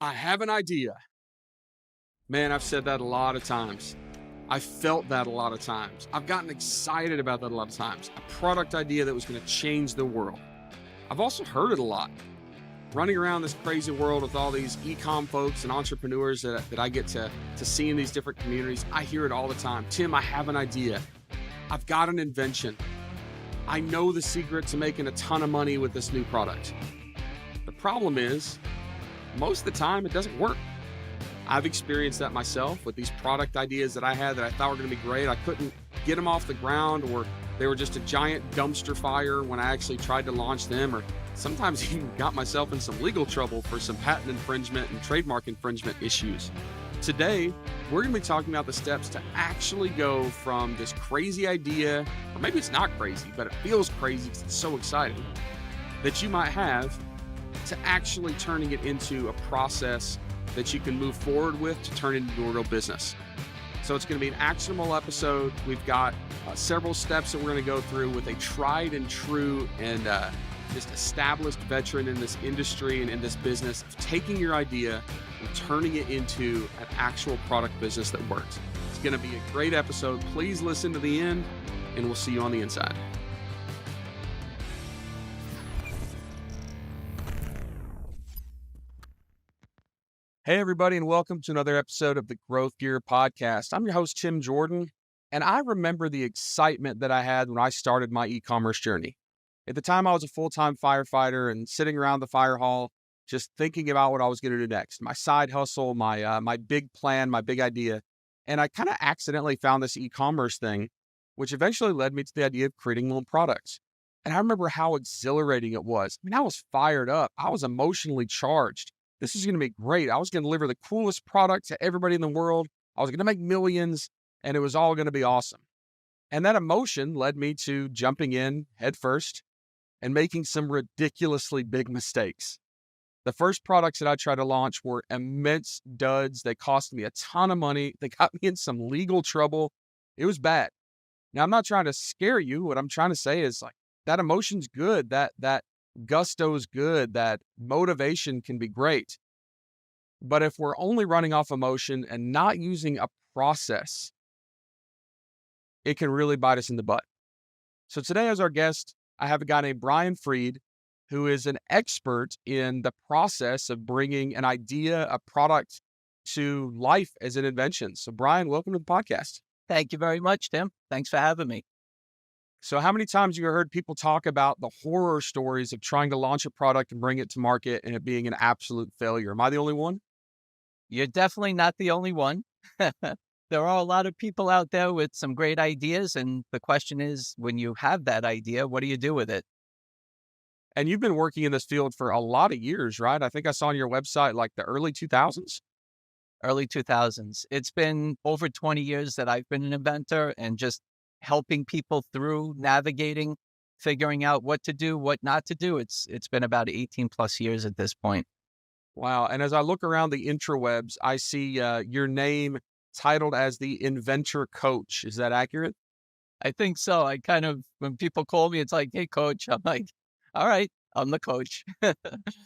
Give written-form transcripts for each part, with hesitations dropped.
I have an idea. Man, I've said that a lot of times. I felt that a lot of times. I've gotten excited about that a lot of times. A product idea that was going to change the world. I've also heard it a lot. Running around this crazy world with all these e-com folks and entrepreneurs that I get to see in these different communities, I hear it all the time. Tim, I have an idea. I've got an invention. I know the secret to making a ton of money with this new product. The problem is, most of the time, it doesn't work. I've experienced that myself with these product ideas that I had that I thought were going to be great. I couldn't get them off the ground, or they were just a giant dumpster fire when I actually tried to launch them, or sometimes even got myself in some legal trouble for some patent infringement and trademark infringement issues. Today, we're going to be talking about the steps to actually go from this crazy idea, or maybe it's not crazy, but it feels crazy because it's so exciting, that you might have, to actually turning it into a process that you can move forward with to turn into your real business. So it's going to be an actionable episode. We've got several steps that we're going to go through with a tried and true and just established veteran in this industry and in this business of taking your idea and turning it into an actual product business that works. It's going to be a great episode. Please listen to the end, and we'll see you on the inside. Hey, everybody, and welcome to another episode of the Growth Gear Podcast. I'm your host, Tim Jordan, and I remember the excitement that I had when I started my e-commerce journey. At the time, I was a full-time firefighter and sitting around the fire hall, just thinking about what I was going to do next. My side hustle, my big plan, my big idea. And I kind of accidentally found this e-commerce thing, which eventually led me to the idea of creating my own products. And I remember how exhilarating it was. I mean, I was fired up. I was emotionally charged. This is going to be great. I was going to deliver the coolest product to everybody in the world. I was going to make millions, and it was all going to be awesome. And that emotion led me to jumping in headfirst and making some ridiculously big mistakes. The first products that I tried to launch were immense duds. They cost me a ton of money. They got me in some legal trouble. It was bad. Now, I'm not trying to scare you. What I'm trying to say is, like, that emotion's good. That gusto is good. That motivation can be great. But if we're only running off emotion and not using a process, it can really bite us in the butt. So today, as our guest, I have a guy named Brian Freed, who is an expert in the process of bringing an idea, a product to life as an invention. So Brian, welcome to the podcast. Thank you very much, Tim. Thanks for having me. So how many times have you heard people talk about the horror stories of trying to launch a product and bring it to market and it being an absolute failure? Am I the only one? You're definitely not the only one. There are a lot of people out there with some great ideas. And the question is, when you have that idea, what do you do with it? And you've been working in this field for a lot of years, right? I think I saw on your website like the early 2000s. Early 2000s. It's been over 20 years that I've been an inventor and just helping people through navigating, figuring out what to do, what not to do. It's been about 18 plus years at this point. Wow. And as I look around the intrawebs, I see your name titled as the Inventor Coach. Is that accurate? I think so. I kind of, when people call me, it's like, hey, coach. I'm like, all right, I'm the coach. The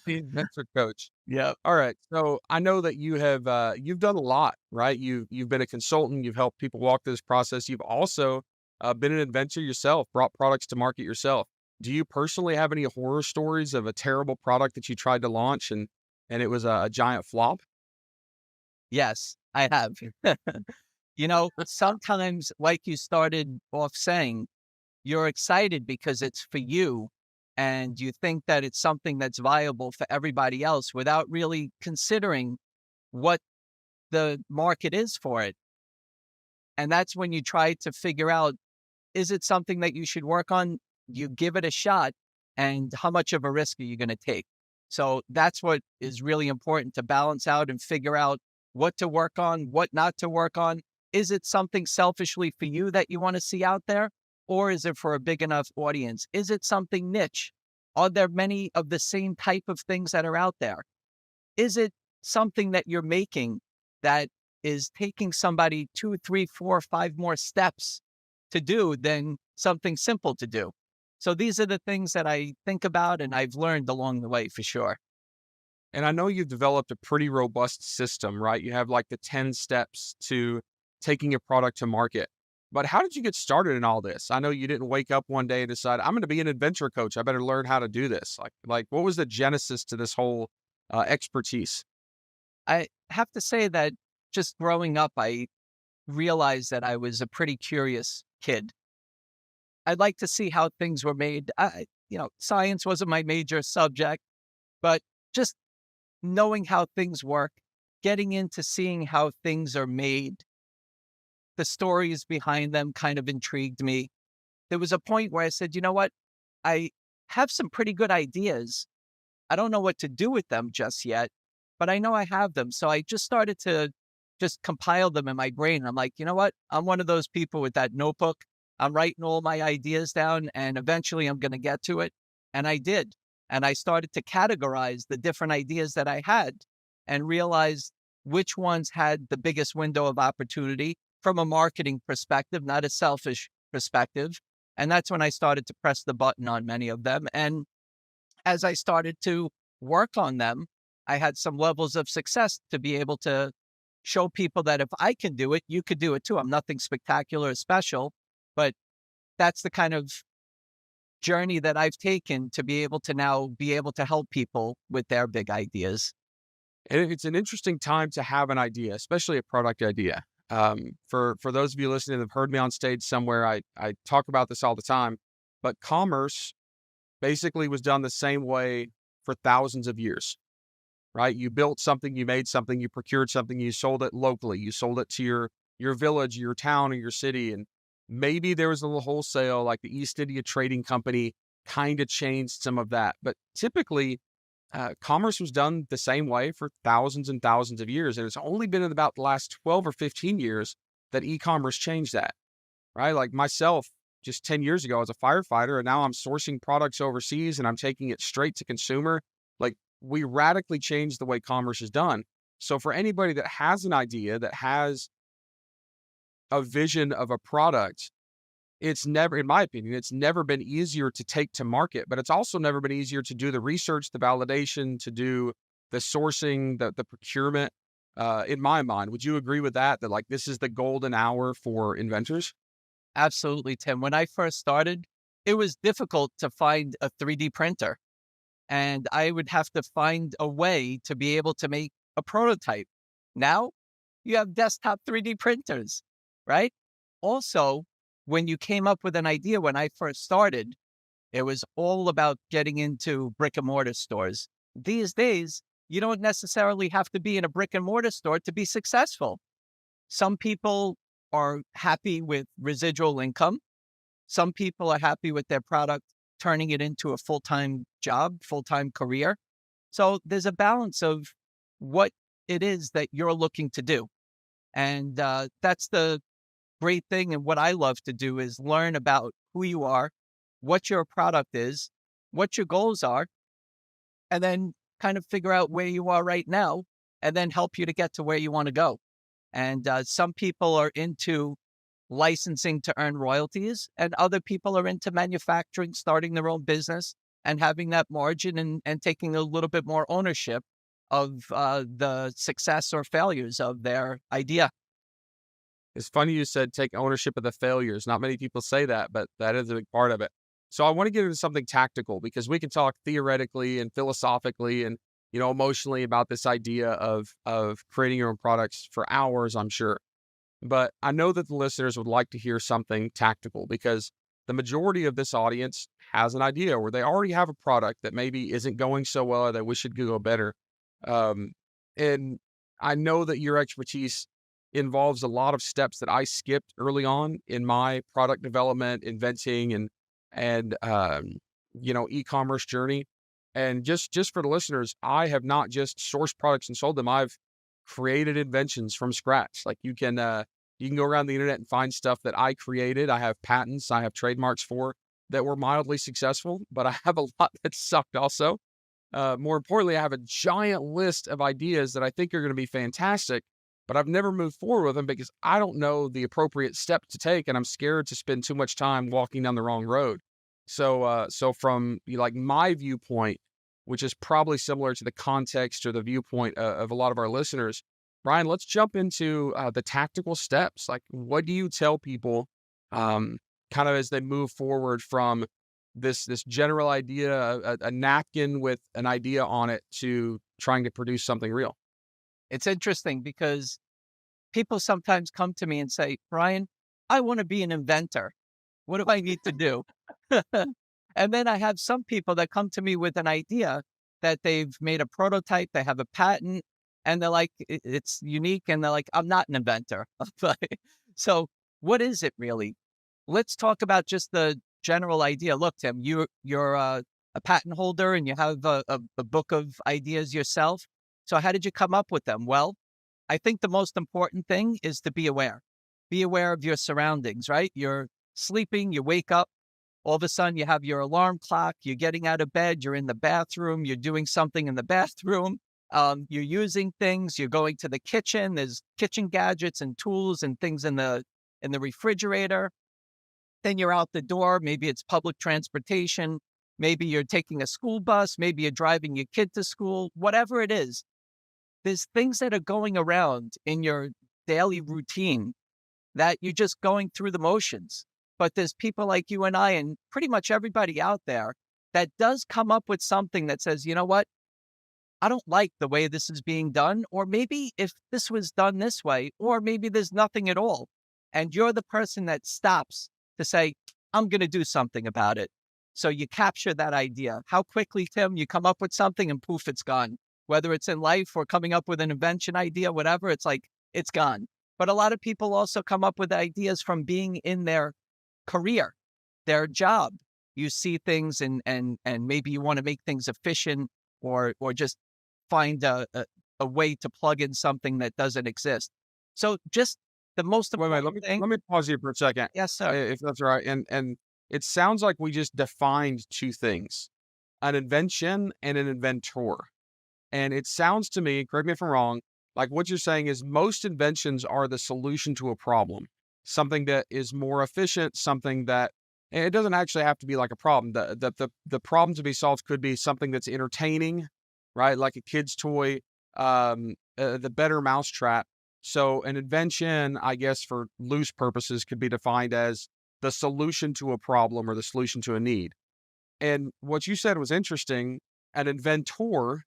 Inventor Coach. Yeah. All right. So I know that you have you've done a lot, right? You've been a consultant. You've helped people walk through this process. You've also been an inventor yourself, brought products to market yourself. Do you personally have any horror stories of a terrible product that you tried to launch and it was a giant flop? Yes, I have. Sometimes, like you started off saying, you're excited because it's for you and you think that it's something that's viable for everybody else without really considering what the market is for it. And that's when you try to figure out, is it something that you should work on? You give it a shot, and how much of a risk are you going to take? So that's what is really important, to balance out and figure out what to work on, what not to work on. Is it something selfishly for you that you want to see out there? Or is it for a big enough audience? Is it something niche? Are there many of the same type of things that are out there? Is it something that you're making that is taking somebody 2, 3, 4, 5 more steps to do than something simple to do? So these are the things that I think about and I've learned along the way for sure. And I know you've developed a pretty robust system, right? You have like the 10 steps to taking a product to market. But how did you get started in all this? I know you didn't wake up one day and decide, I'm going to be an inventor coach. I better learn how to do this. Like what was the genesis to this whole expertise? I have to say that just growing up, I realized that I was a pretty curious kid. I'd like to see how things were made. Science wasn't my major subject, but just knowing how things work, getting into seeing how things are made, the stories behind them kind of intrigued me. There was a point where I said, you know what? I have some pretty good ideas. I don't know what to do with them just yet, but I know I have them. So I just started to just compile them in my brain. I'm like, you know what? I'm one of those people with that notebook. I'm writing all my ideas down and eventually I'm going to get to it. And I did. And I started to categorize the different ideas that I had and realize which ones had the biggest window of opportunity from a marketing perspective, not a selfish perspective. And that's when I started to press the button on many of them. And as I started to work on them, I had some levels of success to be able to show people that if I can do it, you could do it too. I'm nothing spectacular or special, but that's the kind of journey that I've taken to be able to now be able to help people with their big ideas. And it's an interesting time to have an idea, especially a product idea. For those of you listening that have heard me on stage somewhere, I talk about this all the time, but commerce basically was done the same way for thousands of years, right? You built something, you made something, you procured something, you sold it locally, you sold it to your village, your town, or your city. And maybe there was a little wholesale, like the East India Trading Company kind of changed some of that. But typically, commerce was done the same way for thousands and thousands of years. And it's only been in about the last 12 or 15 years that e-commerce changed that, right? Like myself, just 10 years ago, I was a firefighter, and now I'm sourcing products overseas and I'm taking it straight to consumer. Like we radically changed the way commerce is done. So for anybody that has an idea, that has a vision of a product, it's never, in my opinion, it's never been easier to take to market, but it's also never been easier to do the research, the validation, to do the sourcing, the procurement. In my mind, would you agree with that? That like this is the golden hour for inventors? Absolutely, Tim. When I first started, it was difficult to find a 3D printer, and I would have to find a way to be able to make a prototype. Now, you have desktop 3D printers, right? Also, when you came up with an idea when I first started, it was all about getting into brick and mortar stores. These days, you don't necessarily have to be in a brick and mortar store to be successful. Some people are happy with residual income. Some people are happy with their product turning it into a full-time job, full-time career. So there's a balance of what it is that you're looking to do. And that's the great thing. And what I love to do is learn about who you are, what your product is, what your goals are, and then kind of figure out where you are right now and then help you to get to where you want to go. And some people are into licensing to earn royalties, and other people are into manufacturing, starting their own business and having that margin and taking a little bit more ownership of the success or failures of their idea. It's funny you said take ownership of the failures. Not many people say that, but that is a big part of it. So I want to get into something tactical because we can talk theoretically and philosophically and emotionally about this idea of creating your own products for hours, I'm sure. But I know that the listeners would like to hear something tactical because the majority of this audience has an idea or they already have a product that maybe isn't going so well or they wish it could go better. Um, and I know that your expertise involves a lot of steps that I skipped early on in my product development, inventing, and e-commerce journey. And just for the listeners, I have not just sourced products and sold them. I've created inventions from scratch. Like you can go around the internet and find stuff that I created. I have patents, I have trademarks for that were mildly successful, but I have a lot that sucked also. More importantly, I have a giant list of ideas that I think are going to be fantastic, but I've never moved forward with them because I don't know the appropriate step to take, and I'm scared to spend too much time walking down the wrong road. So from like my viewpoint, which is probably similar to the context or the viewpoint of a lot of our listeners. Brian, let's jump into the tactical steps. Like, what do you tell people, kind of as they move forward from this general idea, a napkin with an idea on it, to trying to produce something real? It's interesting because people sometimes come to me and say, Brian, I want to be an inventor. What do I need to do? And then I have some people that come to me with an idea that they've made a prototype, they have a patent, and they're like, It's unique." And they're like, I'm not an inventor." So, what is it really? Let's talk about just the general idea. Look, Tim, you're a patent holder and you have a book of ideas yourself. So, how did you come up with them? Well, I think the most important thing is to be aware. Be aware of your surroundings, right? You're sleeping, you wake up, all of a sudden you have your alarm clock, you're getting out of bed, you're in the bathroom, you're doing something in the bathroom, you're using things, you're going to the kitchen, there's kitchen gadgets and tools and things in the refrigerator. Then you're out the door, maybe it's public transportation, maybe you're taking a school bus, maybe you're driving your kid to school, whatever it is. There's things that are going around in your daily routine that you're just going through the motions. But there's people like you and I and pretty much everybody out there that does come up with something that says, you know what? I don't like the way this is being done. Or maybe if this was done this way, or maybe there's nothing at all. And you're the person that stops to say, I'm going to do something about it. So you capture that idea. How quickly, Tim, you come up with something and poof, it's gone. Whether it's in life or coming up with an invention idea, whatever, it's like, it's gone. But a lot of people also come up with ideas from being in their career, their job. You see things and maybe you want to make things efficient or just find a way to plug in something that doesn't exist. So just the most Wait, wait. important thing. Let me pause you for a second, Yes, sir. if that's all right. And it sounds like we just defined two things: an invention and an inventor. And it sounds to me, correct me if I'm wrong, like what you're saying is most inventions are the solution to a problem, something that is more efficient, something that, and it doesn't actually have to be like a problem. The problem to be solved could be something that's entertaining, right? Like a kid's toy, the better mousetrap. So an invention, I guess, for loose purposes, could be defined as the solution to a problem or the solution to a need. And what you said was interesting. An inventor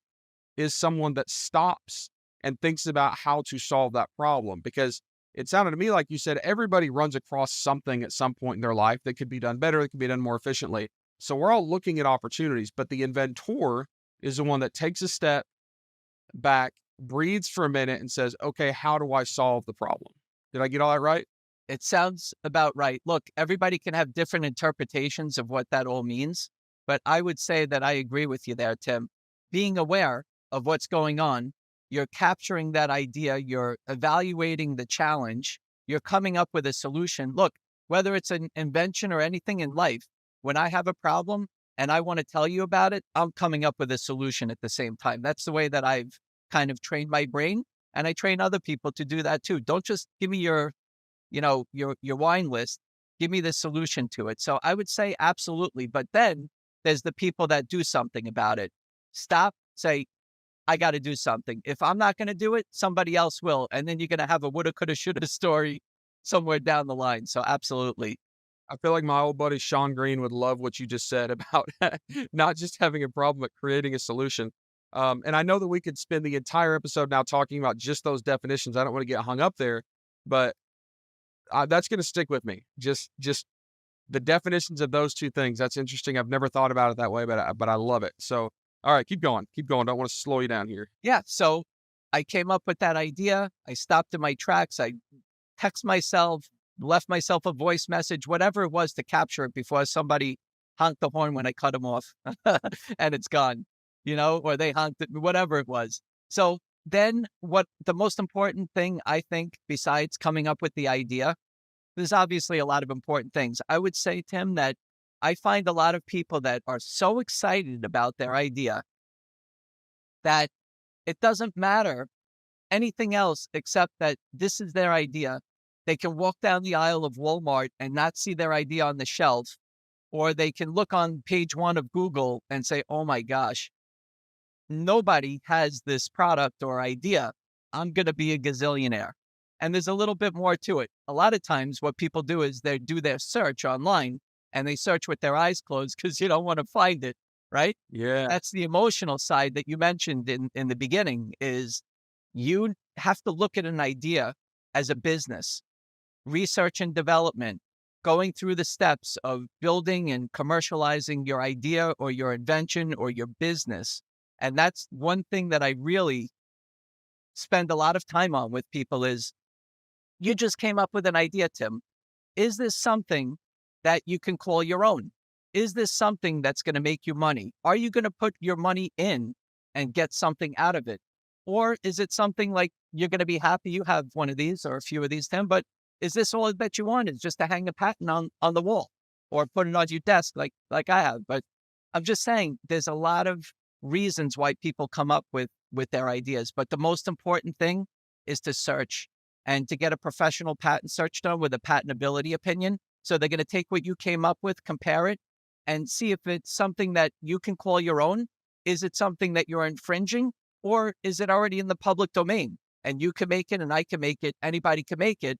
is someone that stops and thinks about how to solve that problem, because it sounded to me like you said everybody runs across something at some point in their life that could be done better, that could be done more efficiently. So we're all looking at opportunities, but the inventor is the one that takes a step back, breathes for a minute, and says, okay, how do I solve the problem? Did I get all that right? It sounds about right. Look, everybody can have different interpretations of what that all means, but I would say that I agree with you there, Tim. Being aware of what's going on, you're capturing that idea, you're evaluating the challenge, you're coming up with a solution. Look, whether it's an invention or anything in life, when I have a problem and I want to tell you about it, I'm coming up with a solution at the same time. That's the way that I've kind of trained my brain, and I train other people to do that too. Don't just give me your wine list, give me the solution to it. So I would say absolutely. But then there's the people that do something about it. Stop, say, I got to do something. If I'm not going to do it, somebody else will. And then you're going to have a woulda, coulda, shoulda story somewhere down the line. So absolutely. I feel like my old buddy Sean Green would love what you just said about not just having a problem, but creating a solution. And I know that we could spend the entire episode now talking about just those definitions. I don't want to get hung up there, but that's going to stick with me. Just the definitions of those two things. That's interesting. I've never thought about it that way, but I love it. So, all right, keep going, keep going. Don't want to slow you down here. Yeah. So I came up with that idea. I stopped in my tracks. I text myself, left myself a voice message, whatever it was to capture it before somebody honked the horn when I cut them off and it's gone, or they honked it, whatever it was. So then what the most important thing I think, besides coming up with the idea, there's obviously a lot of important things. I would say, Tim, that I find a lot of people that are so excited about their idea that it doesn't matter anything else except that this is their idea. They can walk down the aisle of Walmart and not see their idea on the shelf, or they can look on page one of Google and say, oh my gosh, nobody has this product or idea. I'm going to be a gazillionaire. And there's a little bit more to it. A lot of times, what people do is they do their search online and they search with their eyes closed because you don't want to find it, right? Yeah. That's the emotional side that you mentioned in the beginning is you have to look at an idea as a business, research and development, going through the steps of building and commercializing your idea or your invention or your business. And that's one thing that I really spend a lot of time on with people is you just came up with an idea, Tim. Is this something that you can call your own? Is this something that's going to make you money? Are you going to put your money in and get something out of it? Or is it something like you're going to be happy you have one of these or a few of these, Tim, but is this all that you want is just to hang a patent on the wall or put it on your desk like I have? But I'm just saying there's a lot of reasons why people come up with their ideas. But the most important thing is to search and to get a professional patent search done with a patentability opinion. So they're going to take what you came up with, compare it, and see if it's something that you can call your own. Is it something that you're infringing, or is it already in the public domain? And you can make it, and I can make it. Anybody can make it,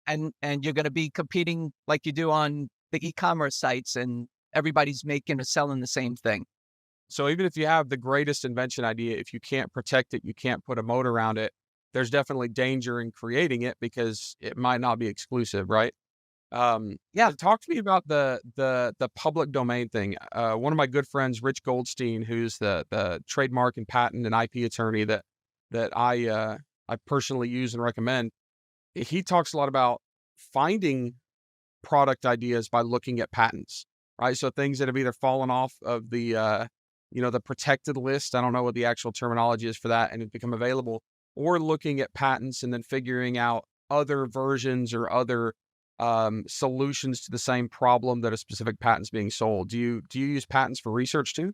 and you're going to be competing like you do on the e-commerce sites, and everybody's making or selling the same thing. So even if you have the greatest invention idea, if you can't protect it, you can't put a moat around it, there's definitely danger in creating it because it might not be exclusive, right? Yeah, Talk to me about the public domain thing. One of my good friends, Rich Goldstein, who's the trademark and patent and IP attorney that I personally use and recommend. He talks a lot about finding product ideas by looking at patents, right? So things that have either fallen off of the protected list. I don't know what the actual terminology is for that, and have become available, or looking at patents and then figuring out other versions or other solutions to the same problem that a specific patent's being sold. Do you use patents for research too?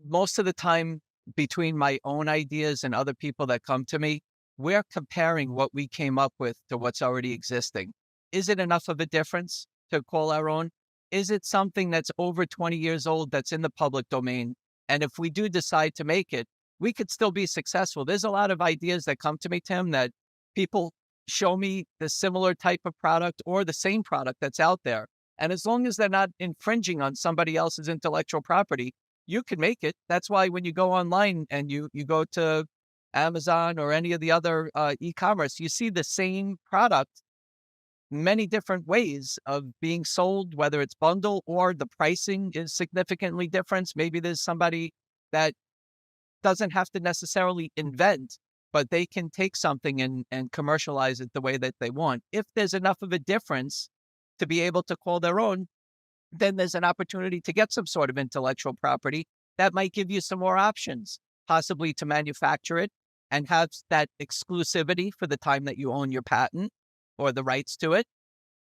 most of the time between my own ideas and other people that come to me, we're comparing what we came up with to what's already existing. Is it enough of a difference to call our own? Is it something that's over 20 years old that's in the public domain? And if we do decide to make it, we could still be successful. There's a lot of ideas that come to me, Tim, that people show me the similar type of product or the same product that's out there. And as long as they're not infringing on somebody else's intellectual property, you can make it. That's why when you go online and you go to Amazon or any of the other e-commerce, you see the same product, many different ways of being sold, whether it's bundle or the pricing is significantly different. Maybe there's somebody that doesn't have to necessarily invent, but they can take something and commercialize it the way that they want. If there's enough of a difference to be able to call their own, then there's an opportunity to get some sort of intellectual property that might give you some more options, possibly to manufacture it and have that exclusivity for the time that you own your patent or the rights to it,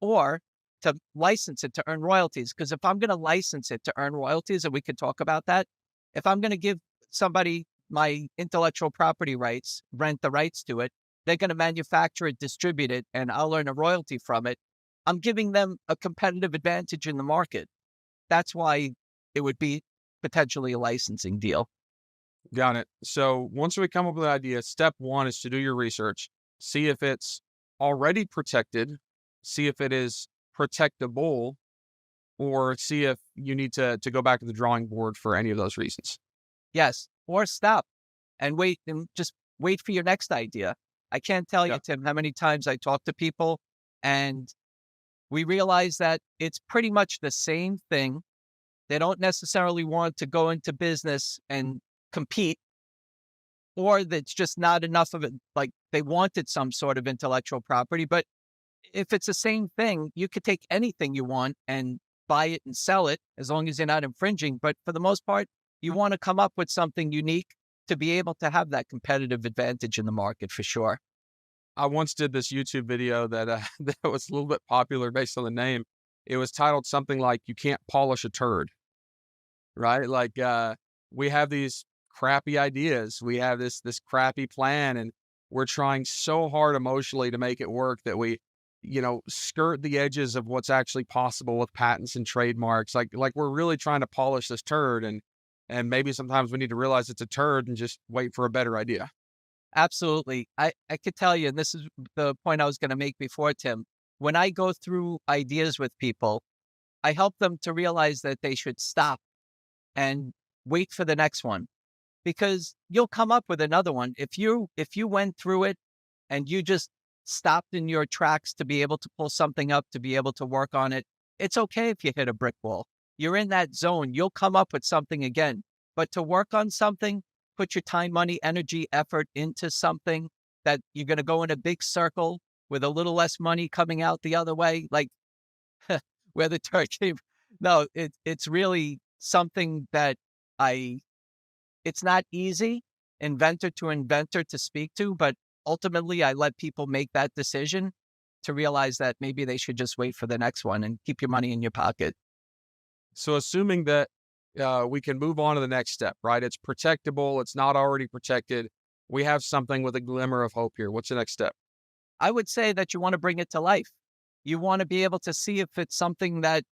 or to license it to earn royalties. Because if I'm going to license it to earn royalties, and we could talk about that, if I'm going to give somebody my intellectual property rights, rent the rights to it, they're going to manufacture it, distribute it, and I'll earn a royalty from it. I'm giving them a competitive advantage in the market. That's why it would be potentially a licensing deal. Got it. So once we come up with an idea, step one is to do your research, see if it's already protected, see if it is protectable, or see if you need to go back to the drawing board for any of those reasons. Yes. Or stop and wait and just wait for your next idea. I can't tell Yeah. you, Tim, how many times I talk to people and we realize that it's pretty much the same thing. They don't necessarily want to go into business and compete, or that's just not enough of it. Like they wanted some sort of intellectual property, but if it's the same thing, you could take anything you want and buy it and sell it as long as you're not infringing. But for the most part, you want to come up with something unique to be able to have that competitive advantage in the market for sure. I once did this YouTube video that that was a little bit popular based on the name. It was titled something like "You Can't Polish a Turd," right? Like we have these crappy ideas, we have this crappy plan, and we're trying so hard emotionally to make it work that we skirt the edges of what's actually possible with patents and trademarks. Like we're really trying to polish this turd, and And maybe sometimes we need to realize it's a turd and just wait for a better idea. Absolutely. I could tell you, and this is the point I was going to make before, Tim. When I go through ideas with people, I help them to realize that they should stop and wait for the next one, because you'll come up with another one. If you went through it and you just stopped in your tracks to be able to pull something up, to be able to work on it, it's okay if you hit a brick wall. You're in that zone. You'll come up with something again. But to work on something, put your time, money, energy, effort into something that you're going to go in a big circle with a little less money coming out the other way, like where the turkey. No, it's really something that I it's not easy, inventor to inventor, to speak to, but ultimately I let people make that decision to realize that maybe they should just wait for the next one and keep your money in your pocket. So, assuming that we can move on to the next step, right? It's protectable, it's not already protected. We have something with a glimmer of hope here. What's the next step? I would say that you want to bring it to life. You want to be able to see if it's something that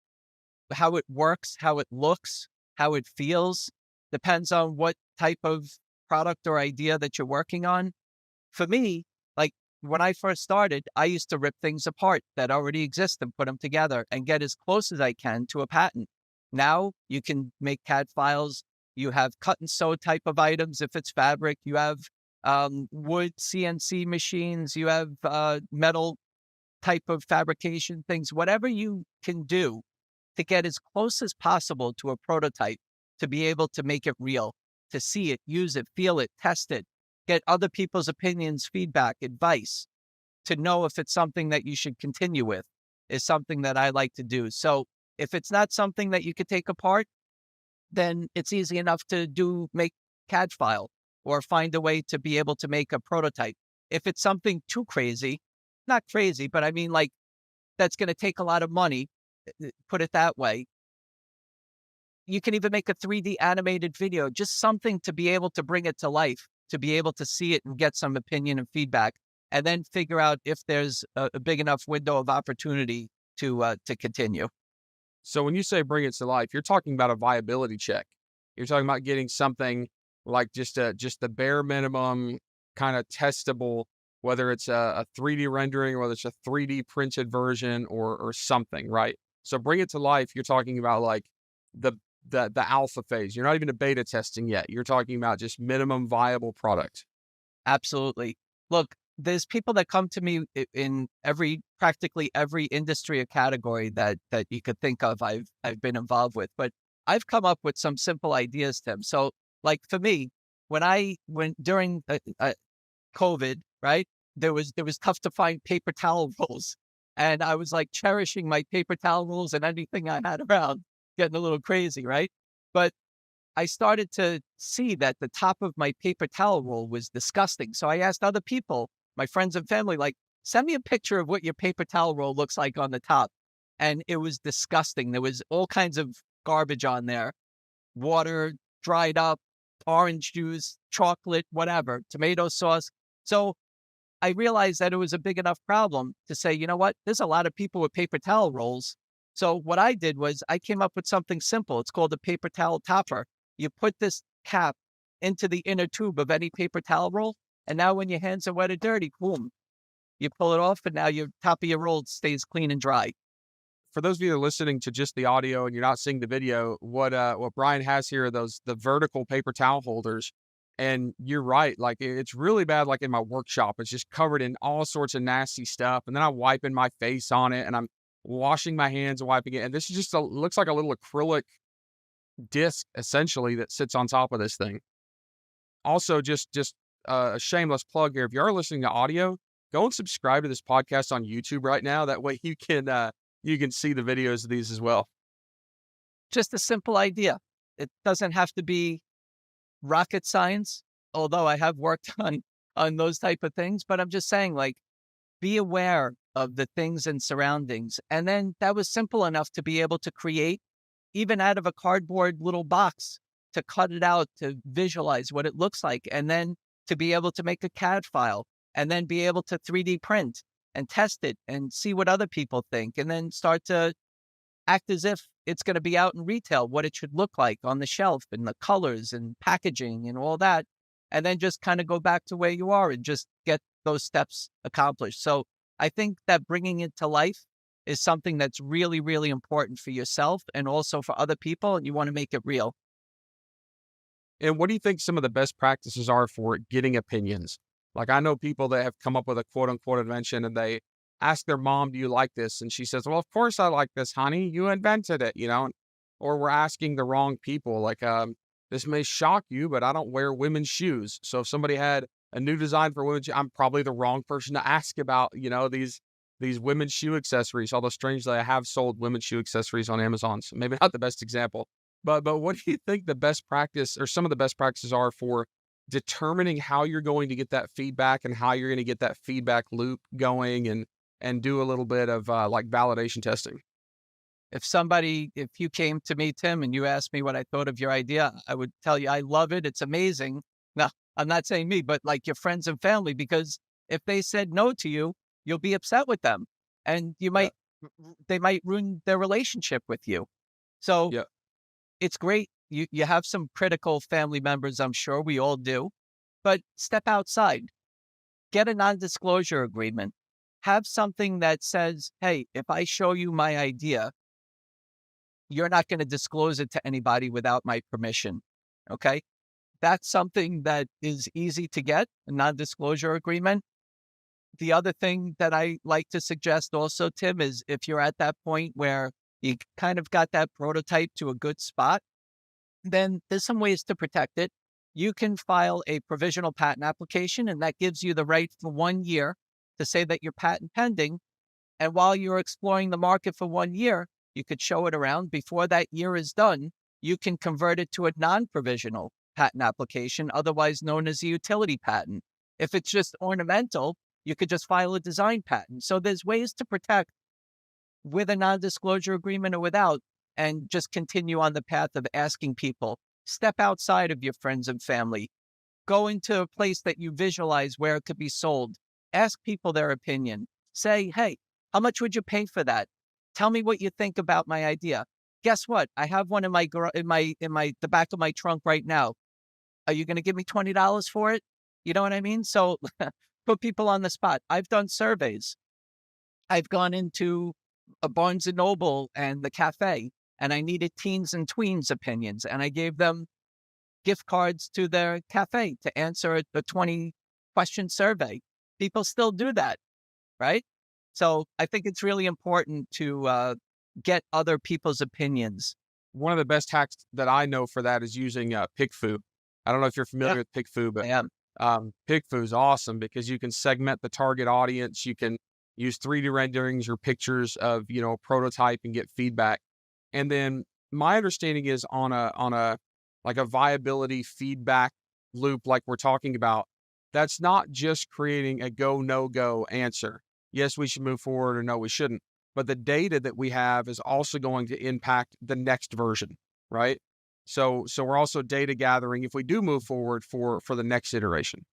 how it works, how it looks, how it feels, depends on what type of product or idea that you're working on. For me, like when I first started, I used to rip things apart that already exist and put them together and get as close as I can to a patent. Now you can make CAD files. You have cut and sew type of items. If it's fabric, you have wood CNC machines. You have metal type of fabrication things. Whatever you can do to get as close as possible to a prototype, to be able to make it real, to see it, use it, feel it, test it, get other people's opinions, feedback, advice, to know if it's something that you should continue with, is something that I like to do. So if it's not something that you could take apart, then it's easy enough to make CAD file or find a way to be able to make a prototype. If it's something too crazy, not crazy, but I mean like that's going to take a lot of money, put it that way, you can even make a 3D animated video, just something to be able to bring it to life, to be able to see it and get some opinion and feedback, and then figure out if there's a big enough window of opportunity to continue. So, when you say bring it to life, you're talking about a viability check. You're talking about getting something like just the bare minimum kind of testable, whether it's a 3D rendering or whether it's a 3D printed version or something, right? So, bring it to life. You're talking about like the the alpha phase. You're not even a beta testing yet. You're talking about just minimum viable product. Absolutely. Look, there's people that come to me in practically every industry or category that you could think of. I've been involved with, but I've come up with some simple ideas, Tim. So, like for me, when during COVID, right, there was tough to find paper towel rolls, and I was like cherishing my paper towel rolls and anything I had around, getting a little crazy, right? But I started to see that the top of my paper towel roll was disgusting. So I asked other people, my friends and family, like, send me a picture of what your paper towel roll looks like on the top. And it was disgusting. There was all kinds of garbage on there, water, dried up, orange juice, chocolate, whatever, tomato sauce. So I realized that it was a big enough problem to say, you know what? There's a lot of people with paper towel rolls. So what I did was I came up with something simple. It's called a paper towel topper. You put this cap into the inner tube of any paper towel roll, and now when your hands are wet or dirty, boom, you pull it off, and now your top of your roll stays clean and dry. For those of you that are listening to just the audio and you're not seeing the video, what Brian has here are the vertical paper towel holders. And you're right, like it's really bad. Like in my workshop, it's just covered in all sorts of nasty stuff, and then I'm wiping my face on it, and I'm washing my hands and wiping it. And this is just looks like a little acrylic disc essentially that sits on top of this thing. Also, just a shameless plug here. If you are listening to audio, go and subscribe to this podcast on YouTube right now. That way you can see the videos of these as well. Just a simple idea. It doesn't have to be rocket science, although I have worked on those type of things. But I'm just saying, like, be aware of the things and surroundings. And then that was simple enough to be able to create, even out of a cardboard little box, to cut it out, to visualize what it looks like, and then to be able to make a CAD file, and then be able to 3D print and test it and see what other people think, and then start to act as if it's going to be out in retail, what it should look like on the shelf and the colors and packaging and all that. And then just kind of go back to where you are and just get those steps accomplished. So I think that bringing it to life is something that's really, really important for yourself and also for other people. And you want to make it real. And what do you think some of the best practices are for getting opinions? Like I know people that have come up with a quote unquote invention and they ask their mom, "Do you like this?" And she says, "Well, of course I like this, honey. You invented it, you know." Or we're asking the wrong people, like, "This may shock you, but I don't wear women's shoes." So if somebody had a new design for women's, I'm probably the wrong person to ask about, these women's shoe accessories. Although strangely, I have sold women's shoe accessories on Amazon, so maybe not the best example. But what do you think the best practice or some of the best practices are for determining how you're going to get that feedback and how you're going to get that feedback loop going and do a little bit of like validation testing? If you came to me, Tim, and you asked me what I thought of your idea, I would tell you, I love it. It's amazing. Now, I'm not saying me, but like your friends and family, because if they said no to you, you'll be upset with them and Yeah. they might ruin their relationship with you. So Yeah. it's great. You have some critical family members, I'm sure we all do, but step outside, get a non-disclosure agreement, have something that says, hey, if I show you my idea, you're not going to disclose it to anybody without my permission. Okay. That's something that is easy to get, a non-disclosure agreement. The other thing that I like to suggest also, Tim, is if you're at that point where you kind of got that prototype to a good spot, then there's some ways to protect it. You can file a provisional patent application, and that gives you the right for 1 year to say that you're patent pending. And while you're exploring the market for 1 year, you could show it around. Before that year is done, you can convert it to a non-provisional patent application, otherwise known as a utility patent. If it's just ornamental, you could just file a design patent. So there's ways to protect with a non-disclosure agreement or without, and just continue on the path of asking people. Step outside of your friends and family. Go into a place that you visualize where it could be sold. Ask people their opinion. Say, hey, how much would you pay for that? Tell me what you think about my idea. Guess what? I have one in the back of my trunk right now. Are you going to give me $20 for it? You know what I mean? So put people on the spot. I've done surveys. I've gone into a Barnes and Noble and the cafe, and I needed teens and tweens opinions, and I gave them gift cards to their cafe to answer the 20-question survey. People still do that, right? So I think it's really important to get other people's opinions. One of the best hacks that I know for that is using PickFu. I don't know if you're Yeah, familiar with PickFu, I but am. PickFu is awesome because you can segment the target audience. You can use 3D renderings or pictures of a prototype and get feedback. And then my understanding is on a like a viability feedback loop, like we're talking about. That's not just creating a go no go answer. Yes, we should move forward, or no, we shouldn't. But the data that we have is also going to impact the next version, right? So we're also data gathering if we do move forward for the next iteration.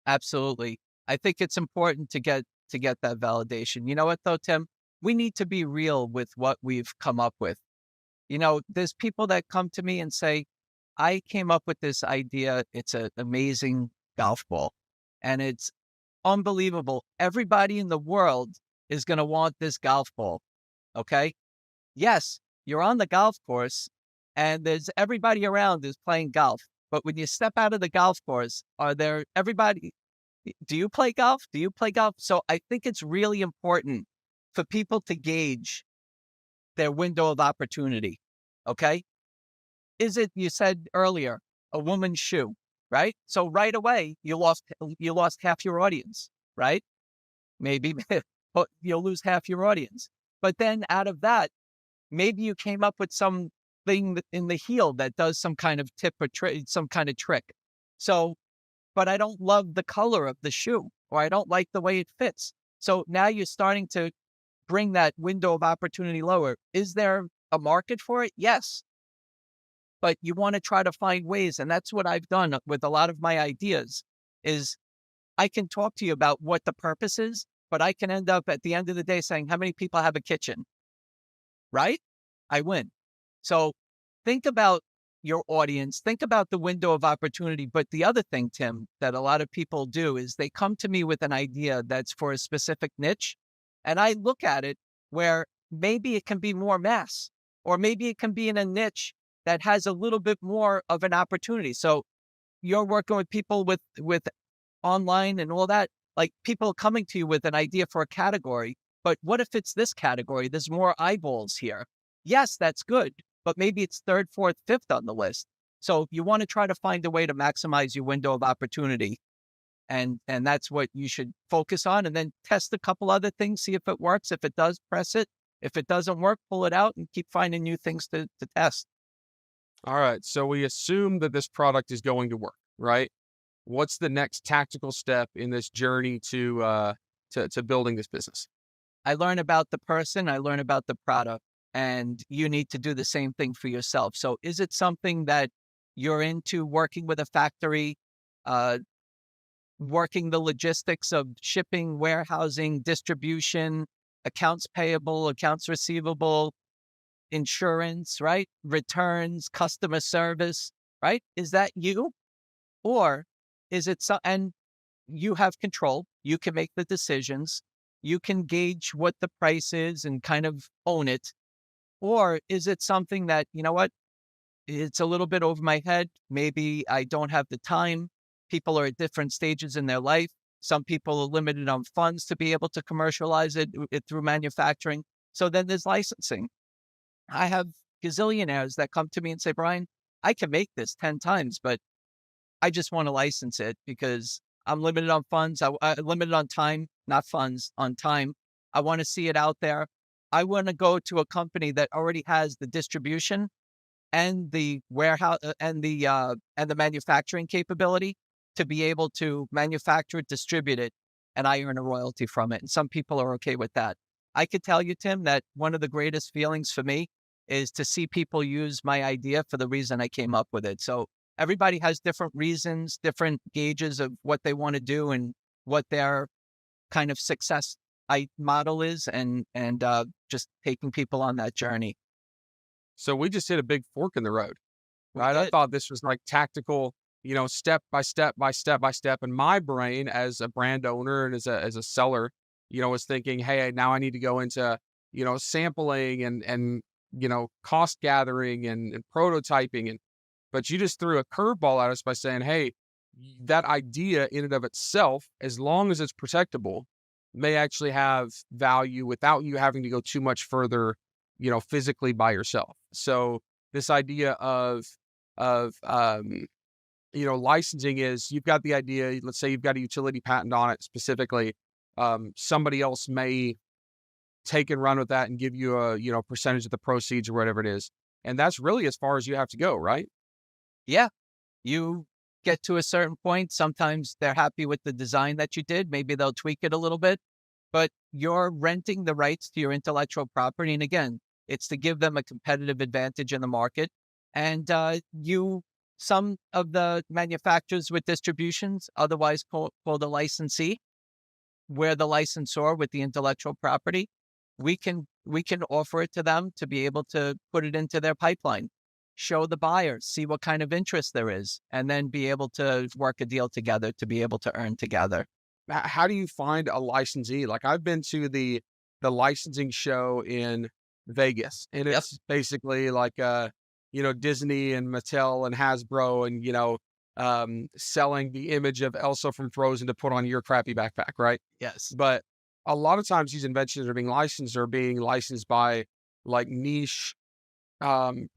Absolutely. I think it's important to get that validation. You know what though, Tim? We need to be real with what we've come up with. There's people that come to me and say, I came up with this idea. It's an amazing golf ball and it's unbelievable. Everybody in the world is going to want this golf ball. Okay. Yes, you're on the golf course and there's everybody around is playing golf. But when you step out of the golf course, are there everybody? Do you play golf? Do you play golf? So I think it's really important for people to gauge their window of opportunity. Okay. Is it, you said earlier, a woman's shoe, right? So right away, you lost half your audience, right? Maybe but you'll lose half your audience. But then out of that, maybe you came up with something in the heel that does some kind of tip or some kind of trick. So, but I don't love the color of the shoe, or I don't like the way it fits. So now you're starting to bring that window of opportunity lower. Is there a market for it? Yes. But you want to try to find ways. And that's what I've done with a lot of my ideas is I can talk to you about what the purpose is, but I can end up at the end of the day saying, how many people have a kitchen? Right? I win. So think about your audience, think about the window of opportunity. But the other thing, Tim, that a lot of people do is they come to me with an idea that's for a specific niche. And I look at it where maybe it can be more mass, or maybe it can be in a niche that has a little bit more of an opportunity. So you're working with people with online and all that, like people coming to you with an idea for a category. But what if it's this category? There's more eyeballs here. Yes, that's good, but maybe it's third, fourth, fifth on the list. So you want to try to find a way to maximize your window of opportunity. And that's what you should focus on. And then test a couple other things, see if it works. If it does, press it. If it doesn't work, pull it out and keep finding new things to test. All right. So we assume that this product is going to work, right? What's the next tactical step in this journey to building this business? I learn about the person, I learn about the product, and you need to do the same thing for yourself. So is it something that you're into, working with a factory, uh, working the logistics of shipping, warehousing, distribution, accounts payable, accounts receivable, insurance, right? Returns, customer service, right? Is that you? Or is it and you have control, you can make the decisions, you can gauge what the price is and kind of own it. Or is it something that, you know what, it's a little bit over my head. Maybe I don't have the time. People are at different stages in their life. Some people are limited on funds to be able to commercialize it through manufacturing. So then there's licensing. I have gazillionaires that come to me and say, Brian, I can make this 10 times, but I just want to license it because I'm limited on funds. I'm limited on time, not funds, on time. I want to see it out there. I want to go to a company that already has the distribution and the warehouse and the manufacturing capability to be able to manufacture it, distribute it, and I earn a royalty from it. And some people are okay with that. I could tell you, Tim, that one of the greatest feelings for me is to see people use my idea for the reason I came up with it. So everybody has different reasons, different gauges of what they want to do and what their kind of success model is, and just taking people on that journey. So we just hit a big fork in the road, We right? I did. thought this was like tactical, step by step by step by step. And my brain, as a brand owner and as a seller, was thinking, hey, now I need to go into, sampling and cost gathering and prototyping. But you just threw a curveball at us by saying, hey, that idea in and of itself, as long as it's protectable, may actually have value without you having to go too much further, physically by yourself. So this idea of licensing is, you've got the idea, let's say you've got a utility patent on it specifically. Somebody else may take and run with that and give you a, percentage of the proceeds or whatever it is. And that's really as far as you have to go, right? Yeah. You get to a certain point. Sometimes they're happy with the design that you did. Maybe they'll tweak it a little bit, but you're renting the rights to your intellectual property. And again, it's to give them a competitive advantage in the market. And some of the manufacturers with distributions, otherwise called a licensee, we're the licensor with the intellectual property. We can offer it to them to be able to put it into their pipeline, show the buyers, see what kind of interest there is, and then be able to work a deal together to be able to earn together. How do you find a licensee? Like, I've been to the licensing show in Vegas, and Yep. it's basically like Disney and Mattel and Hasbro and selling the image of Elsa from Frozen to put on your crappy backpack, right? Yes. But a lot of times these inventions are being licensed by like niche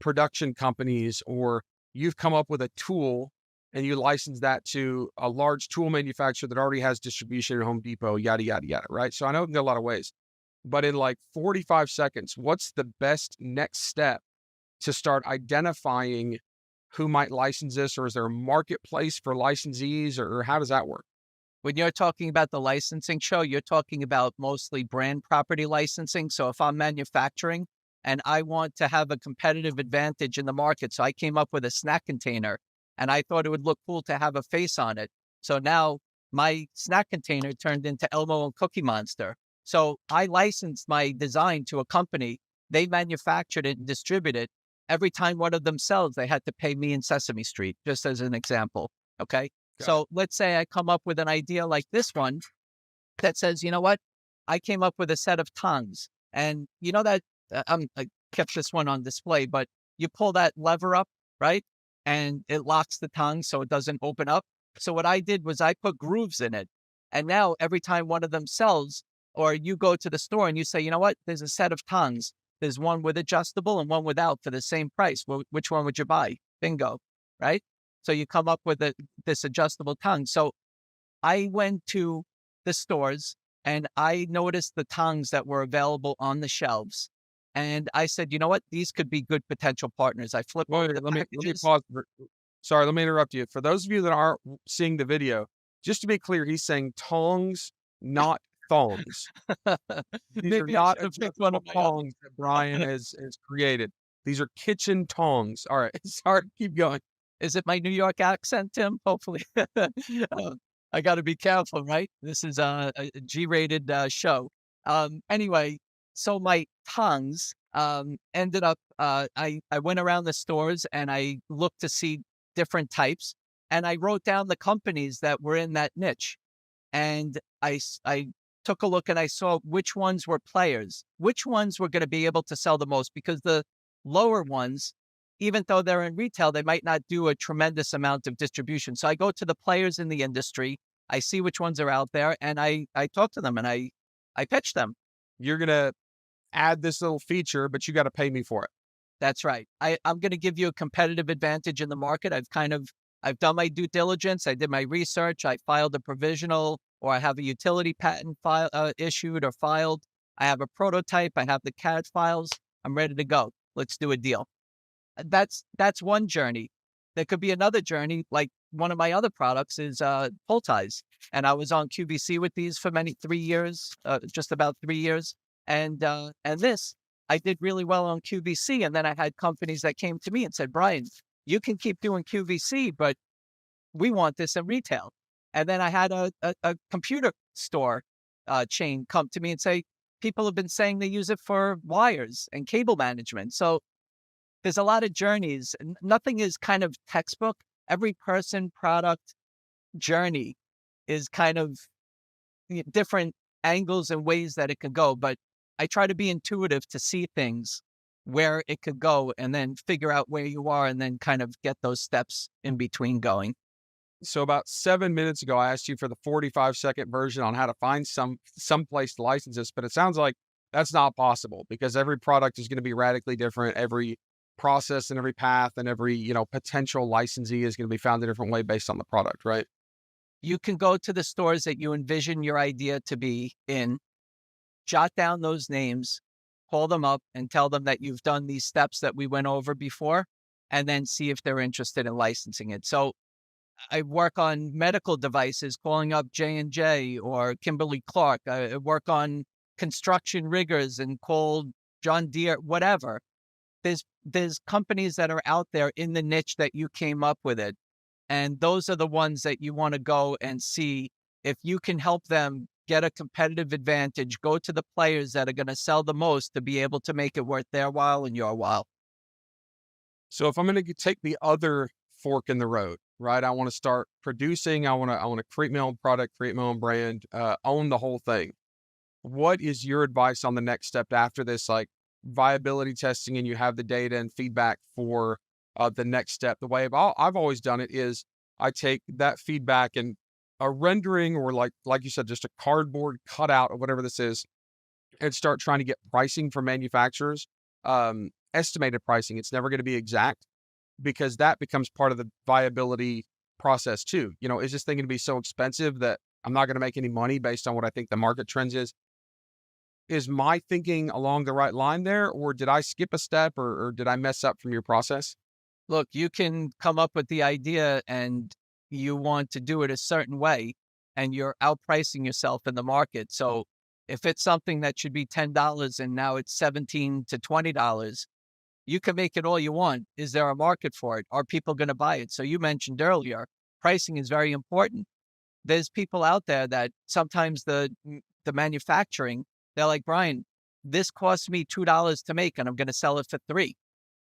production companies, or you've come up with a tool and you license that to a large tool manufacturer that already has distribution at Home Depot, yada, yada, yada, right? So I know there are a lot of ways, but in like 45 seconds, what's the best next step to start identifying who might license this? Or is there a marketplace for licensees, or how does that work? When you're talking about the licensing show, you're talking about mostly brand property licensing. So if I'm manufacturing and I want to have a competitive advantage in the market, so I came up with a snack container and I thought it would look cool to have a face on it. So now my snack container turned into Elmo and Cookie Monster. So I licensed my design to a company they manufactured it and distributed it. Every time one of them sells, they had to pay me in Sesame Street, just as an example. Okay. Got it. So let's say I come up with an idea like this one that says, you know what? I came up with a set of tongues. And you know that I kept this one on display, but you pull that lever up, right? And it locks the tongue so it doesn't open up. So what I did was I put grooves in it. And now every time one of them sells, or you go to the store and you say, you know what? There's a set of tongues. There's one with adjustable and one without for the same price. Well, which one would you buy? Bingo, right? So you come up with this adjustable tongue. So I went to the stores and I noticed the tongues that were available on the shelves. And I said, you know what? These could be good potential partners. I flipped Well, over the let me packages. pause. Sorry, let me interrupt you. For those of you that aren't seeing the video, just to be clear, he's saying tongs, not thongs. These are Maybe I not should have picked one adjustable of my own. tongs that Brian has created. These are kitchen tongs. All right, sorry, keep going. Is it my New York accent, Tim? Hopefully. I got to be careful, right? This is a G-rated show. Anyway, so my tongues ended up, I went around the stores and I looked to see different types and I wrote down the companies that were in that niche. And I took a look and I saw which ones were players, which ones were going to be able to sell the most, because the lower ones, even though they're in retail, they might not do a tremendous amount of distribution. So I go to the players in the industry, I see which ones are out there, and I talk to them and I pitch them. You're gonna add this little feature, but you got to pay me for it. That's right. I'm going to give you a competitive advantage in the market. I've done my due diligence. I did my research. I filed a provisional, or I have a utility patent issued or filed. I have a prototype. I have the CAD files. I'm ready to go. Let's do a deal. That's one journey. There could be another journey, like one of my other products is pull ties, and I was on QVC with these for 3 years, just about 3 years, and this I did really well on QVC, and then I had companies that came to me and said, Brian, you can keep doing QVC, but we want this in retail. And then I had a computer store chain come to me and say, people have been saying they use it for wires and cable management. So there's a lot of journeys. Nothing is kind of textbook. Every person, product, journey is kind of different angles and ways that it could go. But I try to be intuitive to see things where it could go and then figure out where you are and then kind of get those steps in between going. So about 7 minutes ago, I asked you for the 45-second version on how to find some place to license this, but it sounds like that's not possible because every product is going to be radically different. Every process and every path and every, potential licensee is going to be found a different way based on the product, right? You can go to the stores that you envision your idea to be in, jot down those names, call them up and tell them that you've done these steps that we went over before, and then see if they're interested in licensing it. So I work on medical devices, calling up J&J or Kimberly-Clark. I work on construction riggers and called John Deere, whatever. There's companies that are out there in the niche that you came up with it. And those are the ones that you want to go and see if you can help them get a competitive advantage. Go to the players that are going to sell the most to be able to make it worth their while and your while. So if I'm going to take the other fork in the road, right? I want to start producing. I want to create my own product, create my own brand, own the whole thing. What is your advice on the next step after this, like viability testing, and you have the data and feedback for the next step? The way I've always done it is I take that feedback and a rendering, or like you said, just a cardboard cutout of whatever this is, and start trying to get pricing from manufacturers, estimated pricing. It's never going to be exact because that becomes part of the viability process too. Is this thing going to be so expensive that I'm not going to make any money based on what I think the market trends is? Is my thinking along the right line there, or did I skip a step, or did I mess up from your process? Look, you can come up with the idea and you want to do it a certain way and you're outpricing yourself in the market. So if it's something that should be $10 and now it's $17 to $20, you can make it all you want. Is there a market for it? Are people going to buy it? So you mentioned earlier, pricing is very important. There's people out there that sometimes the manufacturing, they're like, Brian, this costs me $2 to make and I'm going to sell it for 3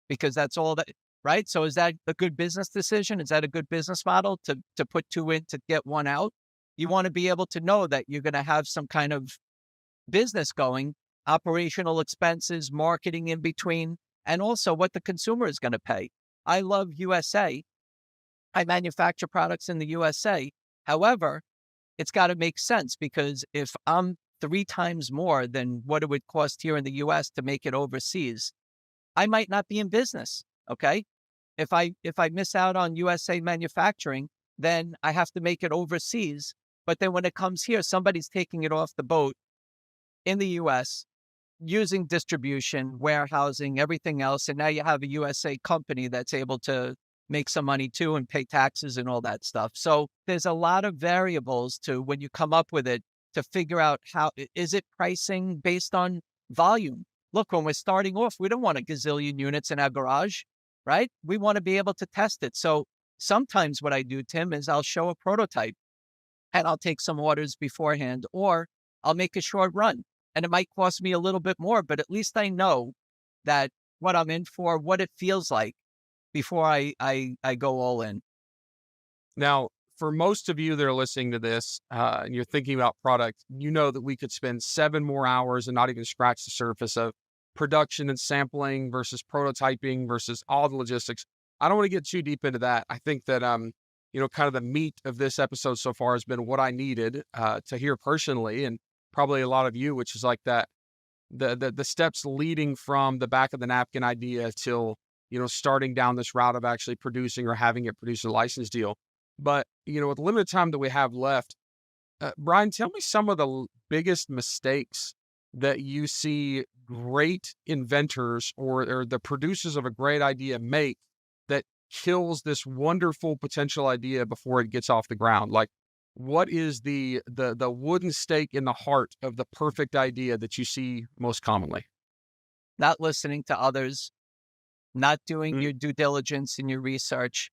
because that's all that, right? So is that a good business decision? Is that a good business model to put 2 in to get 1 out? You want to be able to know that you're going to have some kind of business going, operational expenses, marketing in between, and also what the consumer is going to pay. I love USA. I manufacture products in the USA. However, it's got to make sense because if I'm 3 times more than what it would cost here in the US to make it overseas, I might not be in business. Okay. If I miss out on USA manufacturing, then I have to make it overseas. But then when it comes here, somebody's taking it off the boat in the US using distribution, warehousing, everything else. And now you have a USA company that's able to make some money too and pay taxes and all that stuff. So there's a lot of variables to when you come up with it to figure out how is it pricing based on volume. Look, when we're starting off, we don't want a gazillion units in our garage, right? We want to be able to test it. So sometimes what I do, Tim, is I'll show a prototype and I'll take some orders beforehand, or I'll make a short run. And it might cost me a little bit more, but at least I know that what I'm in for, what it feels like before I go all in. Now, for most of you that are listening to this, and you're thinking about product, you know that we could spend 7 more hours and not even scratch the surface of production and sampling versus prototyping versus all the logistics. I don't want to get too deep into that. I think that kind of the meat of this episode so far has been what I needed to hear personally, and probably a lot of you, which is like that the steps leading from the back of the napkin idea till starting down this route of actually producing or having it produce a license deal. But with the limited time that we have left, Brian, tell me some of the biggest mistakes that you see great inventors or the producers of a great idea make that kills this wonderful potential idea before it gets off the ground. Like, what is the wooden stake in the heart of the perfect idea that you see most commonly? Not listening to others, not doing Mm, your due diligence and your research,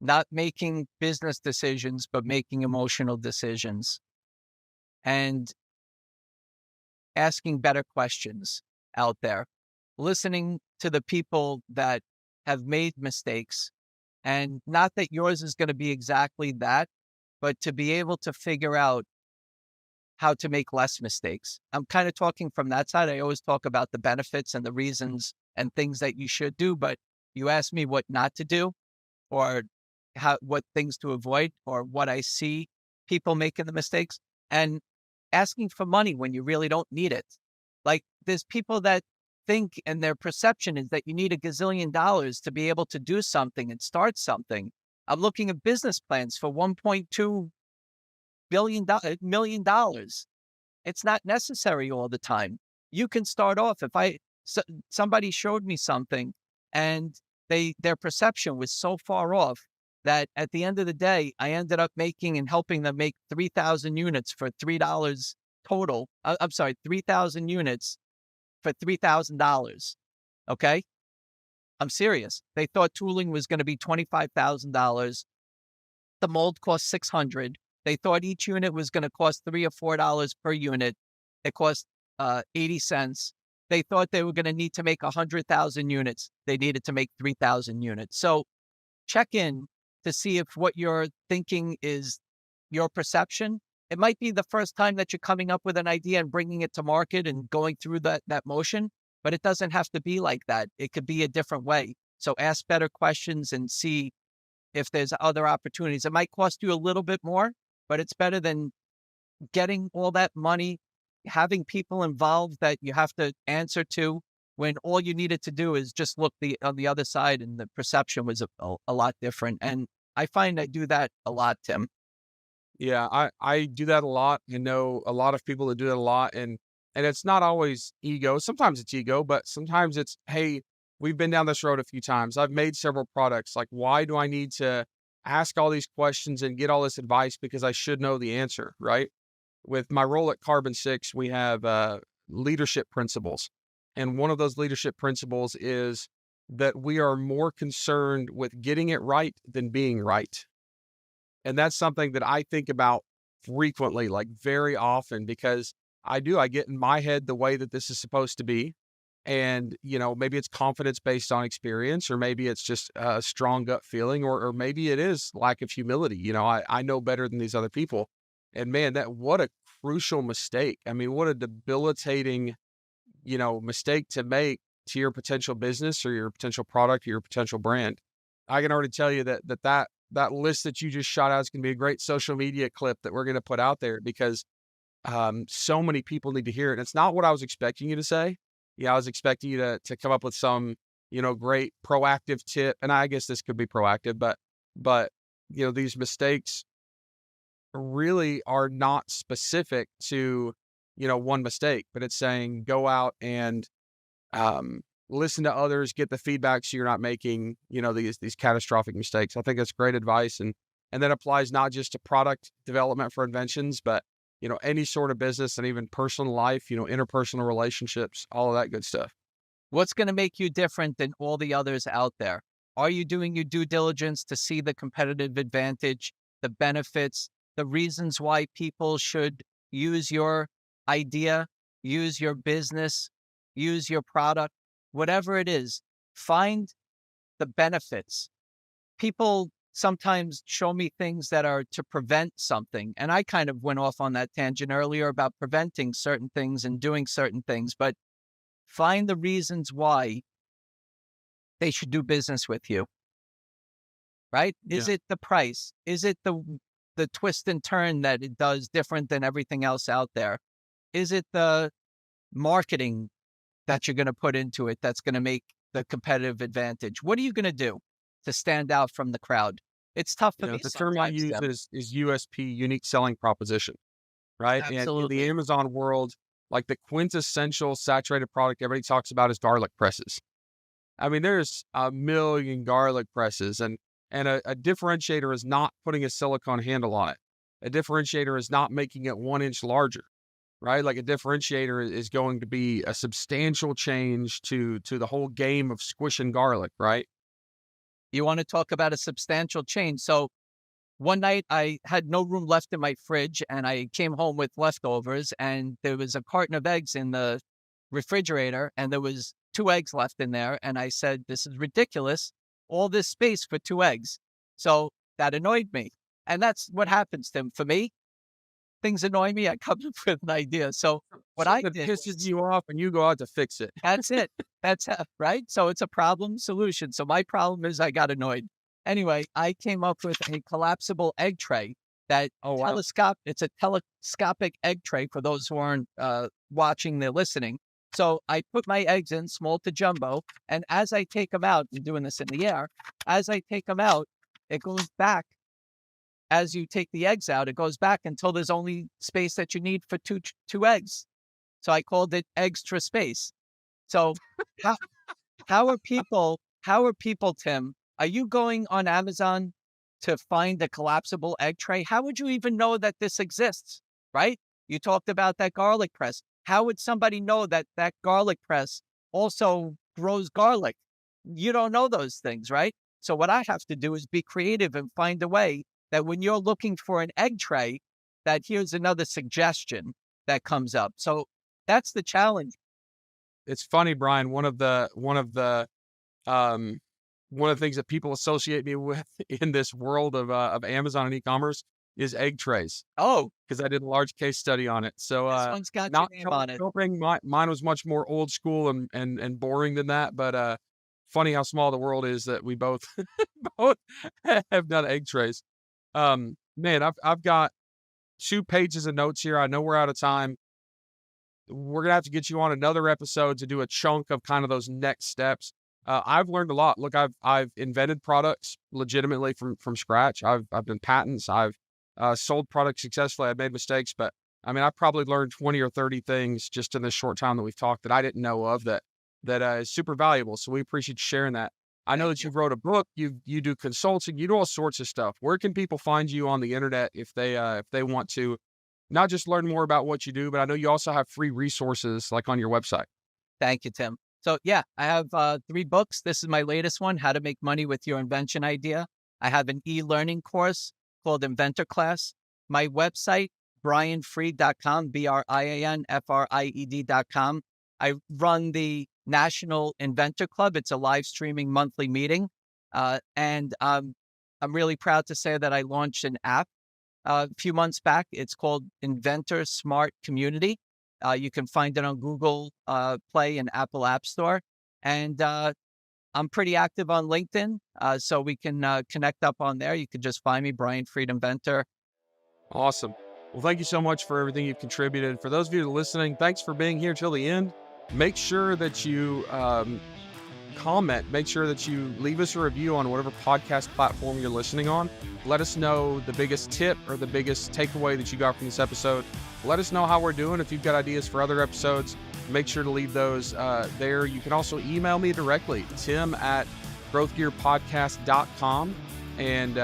not making business decisions, but making emotional decisions, and asking better questions out there, listening to the people that have made mistakes. And not that yours is going to be exactly that, but to be able to figure out how to make less mistakes. I'm kind of talking from that side. I always talk about the benefits and the reasons and things that you should do, but you ask me what not to do or what things to avoid or what I see people making the mistakes and asking for money when you really don't need it. Like there's people that think and their perception is that you need a gazillion dollars to be able to do something and start something. I'm looking at business plans for $1.2 million. It's not necessary all the time. You can start off somebody showed me something and their perception was so far off that at the end of the day, I ended up making and helping them make 3,000 units for $3 total. I'm sorry, 3,000 units for $3,000. Okay. I'm serious. They thought tooling was going to be $25,000. The mold cost 600. They thought each unit was going to cost $3 or $4 per unit. It cost 80 cents. They thought they were going to need to make 100,000 units. They needed to make 3,000 units. So check in to see if what you're thinking is your perception. It might be the first time that you're coming up with an idea and bringing it to market and going through that motion, but it doesn't have to be like that. It could be a different way. So ask better questions and see if there's other opportunities. It might cost you a little bit more, but it's better than getting all that money, having people involved that you have to answer to when all you needed to do is just look on the other side and the perception was a lot different. And I find I do that a lot, Tim. yeah, I do that a lot. I know a lot of people that do that a lot, and it's not always ego. Sometimes it's ego, but sometimes it's, hey, we've been down this road a few times. I've made several products. Like, why do I need to ask all these questions and get all this advice because I should know the answer, right? With my role at Carbon 6, we have leadership principles. And one of those leadership principles is that we are more concerned with getting it right than being right. And that's something that I think about frequently, like very often, because I do. I get in my head the way that this is supposed to be. And, maybe it's confidence based on experience, or maybe it's just a strong gut feeling, or maybe it is lack of humility. I know better than these other people. And man, what a crucial mistake. I mean, what a debilitating, mistake to make to your potential business or your potential product or your potential brand. I can already tell you that list that you just shot out is going to be a great social media clip that we're going to put out there, because so many people need to hear it. And it's not what I was expecting you to say. Yeah, I was expecting you to come up with some, great proactive tip. And I guess this could be proactive, but these mistakes really are not specific to, one mistake, but it's saying go out and listen to others, get the feedback so you're not making, these catastrophic mistakes. I think that's great advice. And that applies not just to product development for inventions, but any sort of business, and even personal life, interpersonal relationships, all of that good stuff. What's going to make you different than all the others out there? Are you doing your due diligence to see the competitive advantage, the benefits, the reasons why people should use your idea, use your business, use your product, whatever it is? Find the benefits. People sometimes show me things that are to prevent something. And I kind of went off on that tangent earlier about preventing certain things and doing certain things, but find the reasons why they should do business with you, right? Is Yeah. it the price? Is it the twist and turn that it does different than everything else out there? Is it the marketing that you're going to put into it that's going to make the competitive advantage? What are you going to do to stand out from the crowd? It's tough for me The term I sometimes, use Tim. is USP, unique selling proposition, right? And in the Absolutely. Amazon world, like the quintessential saturated product everybody talks about is garlic presses. I mean, there's a million garlic presses, and a differentiator is not putting a silicone handle on it. A differentiator is not making it 1 inch larger, right? Like a differentiator is going to be a substantial change to the whole game of squishing garlic, right? You want to talk about a substantial change. So one night I had no room left in my fridge and I came home with leftovers, and there was a carton of eggs in the refrigerator and there was 2 eggs left in there. And I said, this is ridiculous. All this space for 2 eggs. So that annoyed me. And that's what happens, Tim. For me, things annoy me. I come up with an idea. So what I Something that did pisses was, you off and you go out to fix it. that's it. That's right. So it's a problem solution. So my problem is I got annoyed. Anyway, I came up with a collapsible egg tray that Oh, wow. it's a telescopic egg tray for those who aren't watching, they're listening. So I put my eggs in small to jumbo. And as I take them out, I'm doing this in the air. As I take them out, it goes back. As you take the eggs out, it goes back until there's only space that you need for two eggs. So I called it extra space. So how, how are people, Tim? Are you going on Amazon to find a collapsible egg tray? How would you even know that this exists? Right? You talked about that garlic press. How would somebody know that that garlic press also grows garlic? You don't know those things, right? So what I have to do is be creative and find a way that when you're looking for an egg tray, that here's another suggestion that comes up. So that's the challenge. It's funny, Brian. Um, one of the things that people associate me with in this world of Amazon and e-commerce is egg trays, Oh, because I did a large case study on it. So, this one's got your not name on it. helping. Mine was much more old school and boring than that. But funny how small the world is that we both both have done egg trays. Man, I've got 2 pages of notes here. I know we're out of time. We're gonna have to get you on another episode to do a chunk of kind of those next steps. I've learned a lot. Look, I've invented products legitimately from scratch. I've done patents. I've sold products successfully. I've made mistakes, but I mean, I've probably learned 20 or 30 things just in this short time that we've talked that I didn't know of, that is super valuable. So we appreciate you sharing that. I know Thank that you. you've wrote a book. You do consulting. You do all sorts of stuff. Where can people find you on the internet if they want to not just learn more about what you do, but I know you also have free resources like on your website. Thank you, Tim. So yeah, I have 3 books. This is my latest one, How to Make Money with Your Invention Idea. I have an e-learning course called Inventor Class. My website, brianfried.com, BrianFried.com. I run the National Inventor Club. It's a live streaming monthly meeting. And I'm really proud to say that I launched an app a few months back. It's called Inventor Smart Community. You can find it on Google Play and Apple App Store. And I'm pretty active on LinkedIn, so we can connect up on there. You can just find me, Brian Fried Inventor. Awesome. Well, thank you so much for everything you've contributed. For those of you listening, thanks for being here till the end. Make sure that you comment. Make sure that you leave us a review on whatever podcast platform you're listening on. Let us know the biggest tip or the biggest takeaway that you got from this episode. Let us know how we're doing. If you've got ideas for other episodes, make sure to leave those there. You can also email me directly, tim@growthgearpodcast.com, and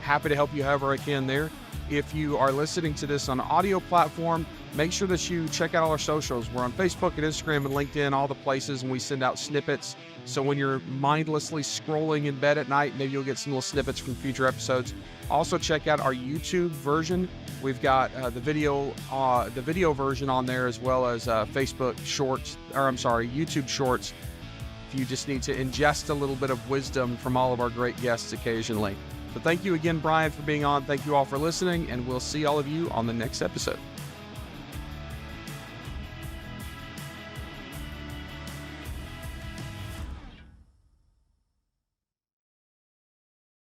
happy to help you however I can there. If you are listening to this on an audio platform, make sure that you check out all our socials. We're on Facebook and Instagram and LinkedIn, all the places, and we send out snippets. So when you're mindlessly scrolling in bed at night, maybe you'll get some little snippets from future episodes. Also check out our YouTube version. We've got the video version on there, as well as YouTube Shorts. If you just need to ingest a little bit of wisdom from all of our great guests occasionally. So thank you again, Brian, for being on. Thank you all for listening, and we'll see all of you on the next episode.